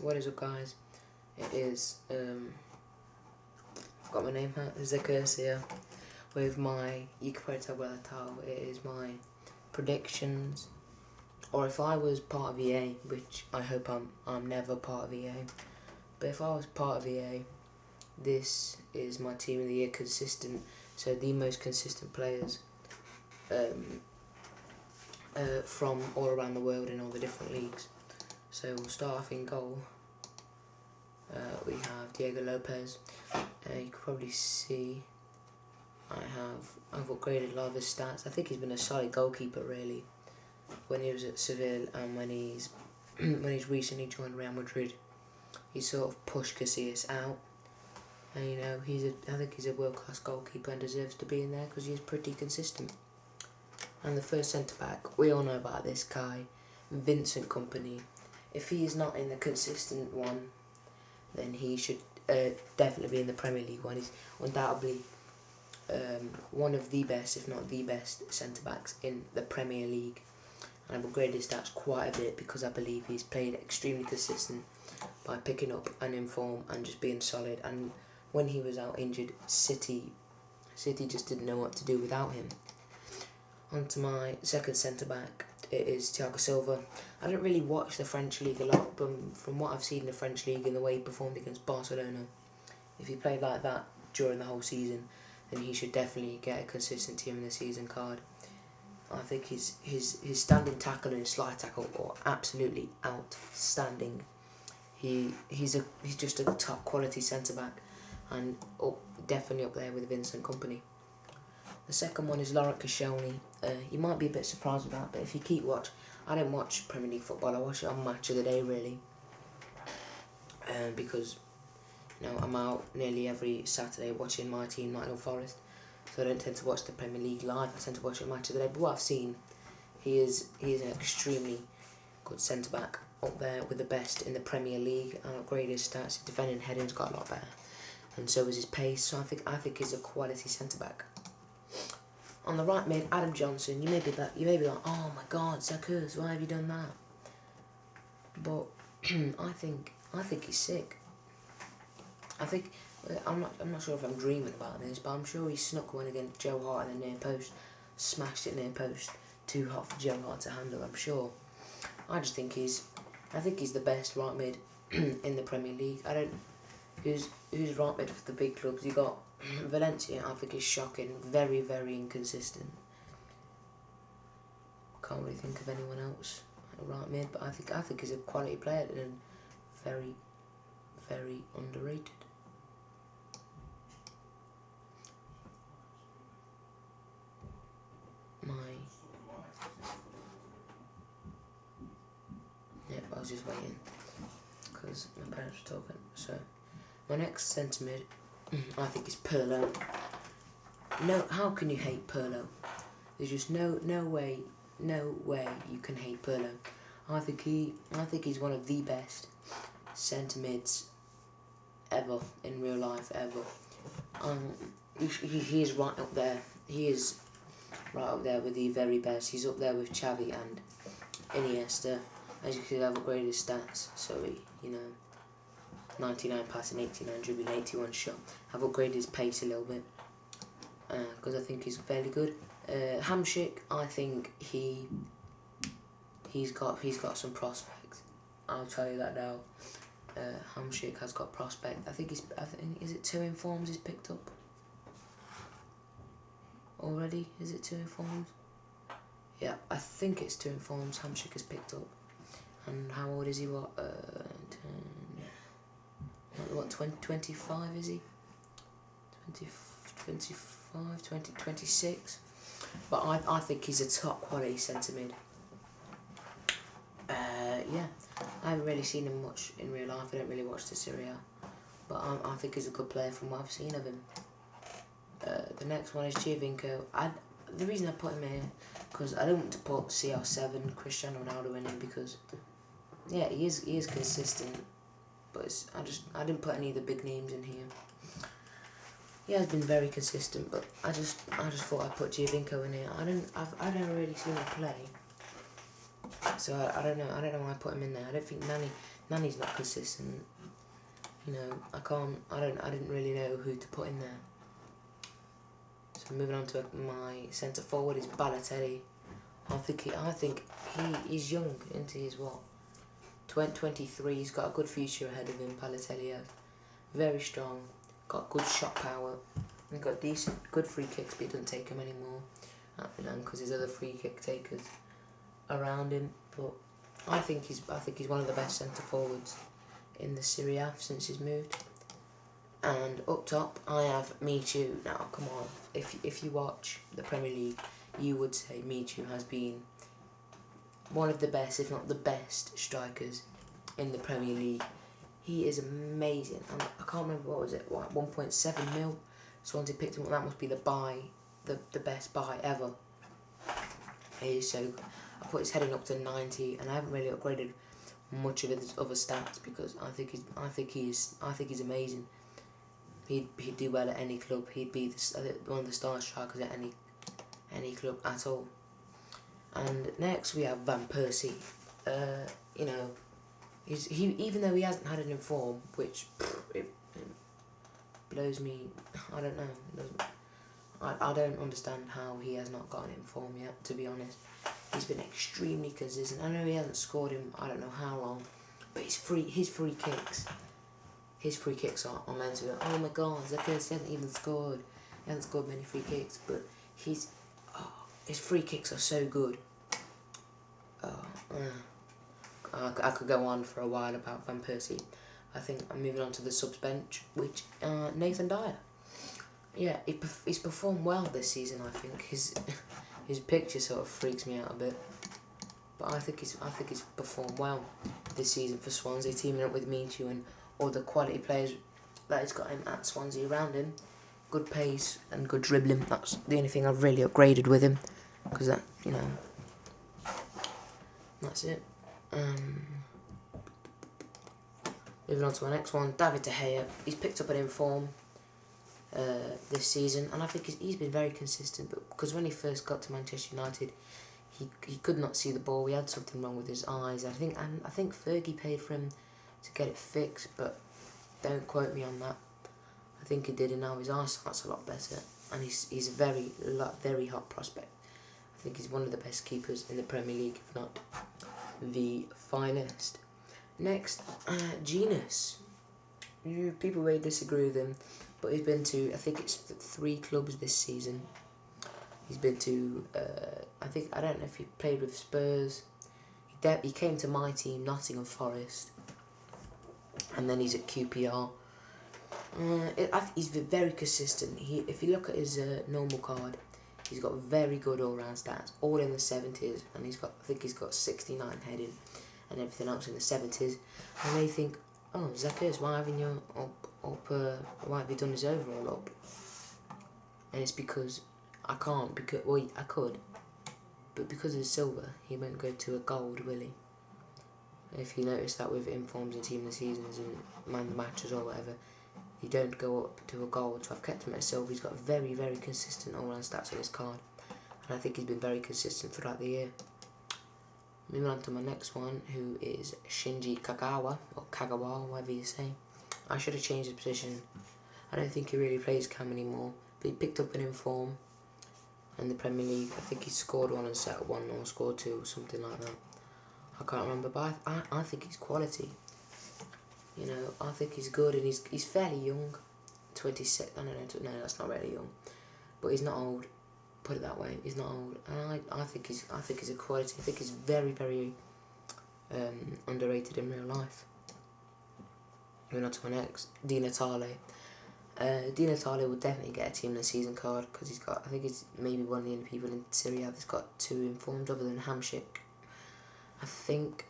What is up, guys? It is I've got my name out, Zekers here, with my, you can probably tell by the title, it is my predictions, or if I was part of EA, which I hope I'm never part of EA, but if I was part of EA, this is my team of the year consistent, so the most consistent players from all around the world in all the different leagues. So we'll start off in goal. We have Diego Lopez. You can probably see I've upgraded a lot of his stats. I think he's been a solid goalkeeper really when he was at Seville, and when he's recently joined Real Madrid, he sort of pushed Casillas out. And you know, I think he's a world-class goalkeeper and deserves to be in there because he's pretty consistent. And the first centre back, we all know about this guy, Vincent Kompany. If he is not in the consistent one, then he should definitely be in the Premier League one. He's undoubtedly one of the best, if not the best, centre backs in the Premier League. And I've upgraded his stats quite a bit because I believe he's played extremely consistent by picking up and in form and just being solid. And when he was out injured, City just didn't know what to do without him. On to my second centre back, it is Thiago Silva. I don't really watch the French league a lot, but from what I've seen in the French league and the way he performed against Barcelona, if he played like that during the whole season, then he should definitely get a consistent team in the season card. I think his standing tackle and his slide tackle are absolutely outstanding. He's just a top quality centre back, and definitely up there with Vincent Kompany. The second one is Laurent Koscielny. You might be a bit surprised with that, but if you keep watch, I don't watch Premier League football. I watch it on Match of the Day really, because you know I'm out nearly every Saturday watching my team, Nottingham Forest. So I don't tend to watch the Premier League live. I tend to watch it on Match of the Day. But what I've seen, he is an extremely good centre back, up there with the best in the Premier League, and upgraded his stats. His defending heading's got a lot better, and so is his pace. So I think he's a quality centre back. On the right mid, Adam Johnson. You may be like, oh my God, Zakers, why have you done that? But I think he's sick. I'm not sure if I'm dreaming about this, but I'm sure he snuck one against Joe Hart in the near post, smashed it near post, too hot for Joe Hart to handle. I'm sure. I think he's the best right mid in the Premier League. Who's right mid for the big clubs? You got Valencia. I think is shocking, very very inconsistent. Can't really think of anyone else right mid, but I think he's a quality player and very very underrated. I was just waiting because my parents were talking. So my next centre mid, I think is Pirlo. No, how can you hate Pirlo? There's just no way you can hate Pirlo. I think he's one of the best centre mids ever in real life ever. He is right up there. He is right up there with the very best. He's up there with Xavi and Iniesta. As you can see, I've upgraded his stats. So he, 99 passing, 89 dribbling, 81 shot. I've upgraded his pace a little bit because I think he's fairly good. Hamsik, I think he's got some prospects. I'll tell you that now. Hamsik has got prospect. I think is it 2 informs he's picked up already? Is it 2 informs? Yeah, I think it's 2 informs Hamsik has picked up. And how old is he? What 25 is he? 26. But I think he's a top quality centre mid. Yeah, I haven't really seen him much in real life. I don't really watch the Serie A, but I think he's a good player from what I've seen of him. The next one is Giovinco. The reason I put him here because I don't want to put CR7 Cristiano Ronaldo in him because yeah, he is consistent, but I didn't put any of the big names in here. He has been very consistent, but I just thought I'd put Giovinco in here. I've never really seen him play, So I don't know why I put him in there. I don't think Nani's not consistent. You know, I didn't really know who to put in there. So moving on to my centre forward is Balotelli. I think he's young, into his what? 23. He's got a good future ahead of him. Balotelli has. Very strong. Got good shot power. He's got good free kicks, but he doesn't take them anymore. You know, because there's other free kick takers around him. But I think he's one of the best centre forwards in the Serie A since he's moved. And up top, I have Michu. Now, come on, if you watch the Premier League, you would say Michu has been one of the best, if not the best, strikers in the Premier League. He is amazing. I can't remember, what was it, 1.7 mil? Swansea picked him up. That must be the best buy ever. He is so good. I put his heading up to 90, and I haven't really upgraded much of his other stats because I think he's amazing. He'd do well at any club. He'd be one of the star strikers at any club at all. And next we have Van Persie. You know, even though he hasn't had it in form, which it blows me. I don't know. I don't understand how he has not gotten in form yet. To be honest, he's been extremely consistent. I know he hasn't scored in I don't know how long, but his free kicks are mental. Oh my God, Zacchaeus hasn't even scored. He hasn't scored many free kicks, but his free kicks are so good. I could go on for a while about Van Persie. I think I'm moving on to the subs bench, which Nathan Dyer. Yeah, he's performed well this season. I think his picture sort of freaks me out a bit, but I think he's performed well this season for Swansea, teaming up with Michu and all the quality players that he's got him at Swansea around him. Good pace and good dribbling. That's the only thing I've really upgraded with him, because that, you know, that's it. Moving on to our next one, David De Gea. He's picked up an inform this season, and I think he's been very consistent. But because when he first got to Manchester United, he could not see the ball. He had something wrong with his eyes. I think Fergie paid for him to get it fixed, but don't quote me on that. I think he did, and now his eyesight's a lot better, and he's a very hot prospect. I think he's one of the best keepers in the Premier League, if not the finest. Next, Genius. People may disagree with him, but he's been to, I think it's 3 clubs this season. He's been to, I don't know if he played with Spurs. He came to my team, Nottingham Forest, and then he's at QPR. He's been very consistent. If you look at his normal card, he's got very good all-round stats, all in the 70s, and I think he's got 69 heading and everything else in the 70s. And they think, oh, Zacchaeus, why haven't you why have you done his overall up? And it's because I can't, I could, but because of silver, he won't go to a gold, will he? If you notice that with informs in team of the seasons and man of the matches or whatever, he don't go up to a gold. So I've kept him at silver. He's got very, very consistent all-round stats on his card, and I think he's been very consistent throughout the year. Moving on to my next one, who is Shinji Kagawa, or Kagawa, whatever you say. I should have changed his position. I don't think he really plays cam anymore, but he picked up an inform in the Premier League. I think he scored one and set 1 or scored 2 or something like that. I can't remember, but I think he's quality. You know, I think he's good, and he's fairly young. 26, I don't know, no, that's not really young, but he's not old. Put it that way, he's not old, and I think he's a quality. I think he's very, very underrated in real life. Moving on to my next, Di Natale. Di Natale will definitely get a team of the season card because I think he's maybe one of the only people in Serie A that's got 2 informed other than Hamsik. I think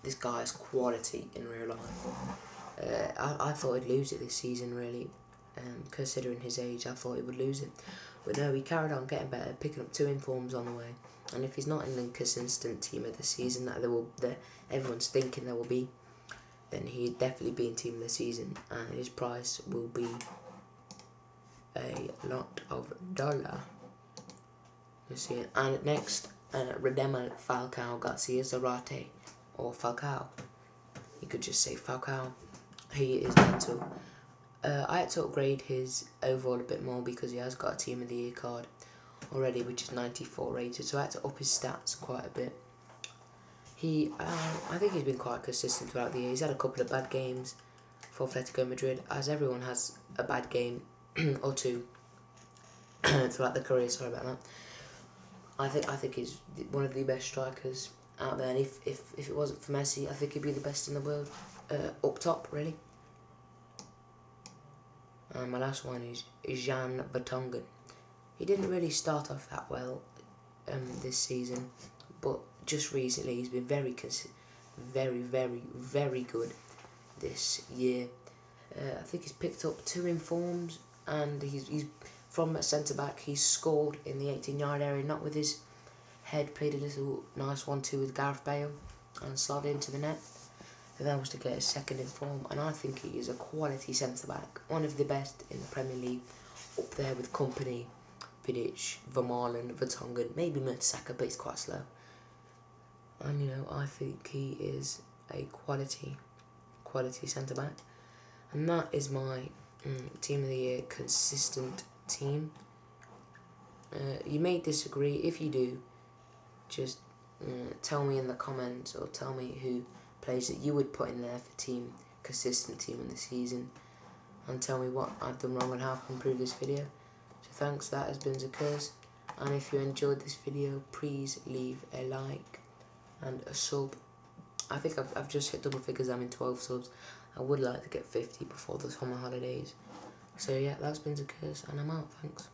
this guy is quality in real life. I thought he'd lose it this season, really. Considering his age, I thought he would lose it. But no, he carried on getting better, picking up 2 informs on the way. And if he's not in the consistent team of the season that everyone's thinking there will be, then he'd definitely be in team of the season. And his price will be a lot of dollar. You see it. And next, Radamel Falcao Garcia Zarate, or Falcao. You could just say Falcao. He is mental. I had to upgrade his overall a bit more because he has got a Team of the Year card already, which is 94 rated, so I had to up his stats quite a bit. I think he's been quite consistent throughout the year. He's had a couple of bad games for Atletico Madrid, as everyone has a bad game or two throughout their career. Sorry about that. I think he's one of the best strikers out there, and if it wasn't for Messi, I think he'd be the best in the world up top, really. And my last one is Jan Vertonghen. He didn't really start off that well this season, but just recently he's been very good this year. I think he's picked up 2 informs, and he's from a centre back. He's scored in the 18-yard area, not with his head. Played a little nice 1-2 with Gareth Bale and slotted into the net. So that was to get his second inform, and I think he is a quality centre back, one of the best in the Premier League, up there with Kompany, Vidic, Vermaelen, Vertonghen, maybe Mertesacker, but he's quite slow. And I think he is a quality centre back, and that is my Team of the Year consistent team. You may disagree. If you do, just tell me in the comments, or tell me who players that you would put in there for consistent team in the season, and tell me what I've done wrong and how I can improve this video. So thanks, that has been Zakers, and if you enjoyed this video, please leave a like and a sub. I think I've just hit double figures. I'm in 12 subs. I would like to get 50 before the summer holidays. So yeah, that's been Zakers, and I'm out. Thanks.